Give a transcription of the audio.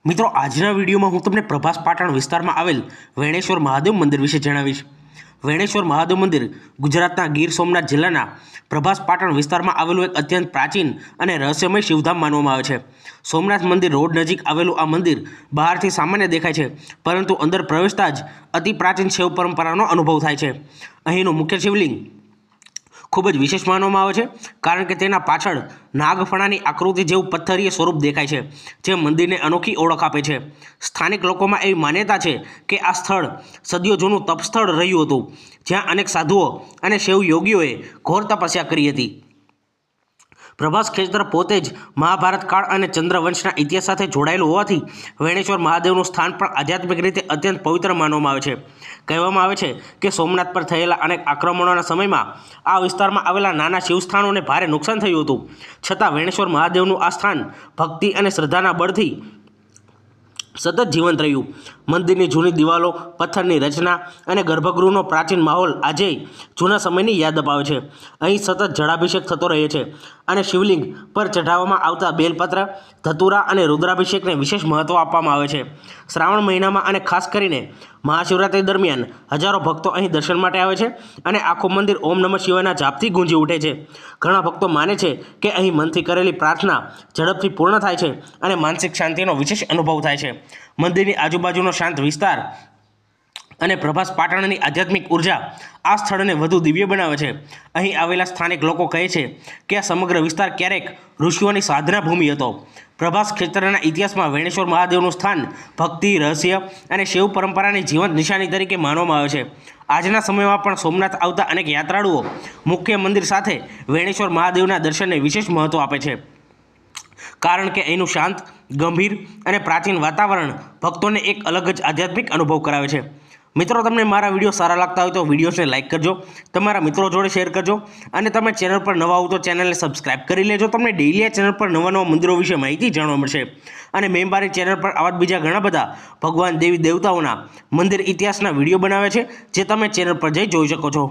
મિત્રો આજના વિડીયોમાં હું તમને પ્રભાસ પાટણ વિસ્તારમાં આવેલ વેણેશ્વર મહાદેવ મંદિર વિશે જણાવીશ। વેણેશ્વર મહાદેવ મંદિર ગુજરાતના ગીર સોમનાથ જિલ્લાના પ્રભાસ પાટણ વિસ્તારમાં આવેલું એક અત્યંત પ્રાચીન અને રહસ્યમય શિવધામ માનવામાં આવે છે। સોમનાથ મંદિર રોડ નજીક આવેલું આ મંદિર બહારથી સામાન્ય દેખાય છે, પરંતુ અંદર પ્રવેશતા જ અતિ પ્રાચીન શૈવ પરંપરાનો અનુભવ થાય છે। અહીંનું મુખ્ય શિવલિંગ ખૂબ જ વિશેષ માનવામાં આવે છે, કારણ કે તેના પાછળ નાગફણાની આકૃતિ જેવું પથ્થરીય સ્વરૂપ દેખાય છે, જે મંદિરને અનોખી ઓળખ આપે છે। સ્થાનિક લોકોમાં એવી માન્યતા છે કે આ સ્થળ સદીઓ જૂનું તપસ્થળ રહ્યું હતું, જ્યાં અનેક સાધુઓ અને શૈવ યોગીઓએ ઘોર તપસ્યા કરી હતી। પ્રભાસ ક્ષેત્ર પોતે જ મહાભારત કાળ અને ચંદ્રવંશના ઇતિહાસ સાથે જોડાયેલું હોવાથી વેણેશ્વર મહાદેવનું સ્થાન પણ આધ્યાત્મિક રીતે અત્યંત પવિત્ર માનવામાં આવે છે। કહેવામાં આવે છે કે સોમનાથ પર થયેલા અનેક આક્રમણોના સમયમાં આ વિસ્તારમાં આવેલા નાના શિવસ્થાનોને ભારે નુકસાન થયું હતું, છતાં વેણેશ્વર મહાદેવનું આ સ્થાન ભક્તિ અને શ્રદ્ધાના બળથી સતત જીવંત રહ્યું। મંદિરની જૂની દિવાલો, પથ્થરની રચના અને ગર્ભગૃહનો પ્રાચીન માહોલ આજે જૂના સમયની યાદ અપાવે છે। અહીં સતત જળાભિષેક થતો રહે છે અને શિવલિંગ પર ચઢાવવામાં આવતા બેલપત્ર, ધતુરા અને રુદ્રાભિષેકને વિશેષ મહત્ત્વ આપવામાં આવે છે। શ્રાવણ મહિનામાં અને ખાસ કરીને મહાશિવરાત્રિ દરમિયાન હજારો ભક્તો અહીં દર્શન માટે આવે છે અને આખું મંદિર ઓમ નમઃ શિવાયના જાપથી ગુંજી ઉઠે છે। ઘણા ભક્તો માને છે કે અહીં મનથી કરેલી પ્રાર્થના ઝડપથી પૂર્ણ થાય છે અને માનસિક શાંતિનો વિશેષ અનુભવ થાય છે। મંદિરની આજુબાજુનો શાંત વિસ્તાર અને પ્રભાસ પાટણની આધ્યાત્મિક ઉર્જા આ સ્થળને વધુ દિવ્ય બનાવે છે। અહીં આવેલા સ્થાનિક લોકો કહે છે કે આ સમગ્ર વિસ્તાર ક્યારેક ઋષિઓની સાધના ભૂમિ હતો। પ્રભાસ ક્ષેત્રના ઇતિહાસમાં વેણેશ્વર મહાદેવનું સ્થાન ભક્તિ, રહસ્ય અને શૈવ પરંપરાની જીવંત નિશાની તરીકે માનવામાં આવે છે। આજના સમયમાં પણ સોમનાથ આવતા અનેક યાત્રાળુઓ મુખ્ય મંદિર સાથે વેણેશ્વર મહાદેવના દર્શનને વિશેષ મહત્ત્વ આપે છે, કારણ કે અહીંનું શાંત, ગંભીર અને પ્રાચીન વાતાવરણ ભક્તોને એક અલગ જ આધ્યાત્મિક અનુભવ કરાવે છે। મિત્રો, તમને મારા વિડીયો સારા લાગતા હોય તો વિડીયોને લાઇક કરજો, તમારા મિત્રો જોડે શેર કરજો અને તમે ચેનલ પર નવા હો તો ચેનલને સબસ્ક્રાઇબ કરી લેજો। તમને ડેઇલી આ ચેનલ પર નવા મંદિરો વિશે માહિતી જાણવા મળશે અને મેં મારી ચેનલ પર આવા બીજા ઘણા બધા ભગવાન દેવી દેવતાઓના મંદિર ઇતિહાસના વિડીયો બનાવે છે, જે તમે ચેનલ પર જઈ જોઈ શકો છો।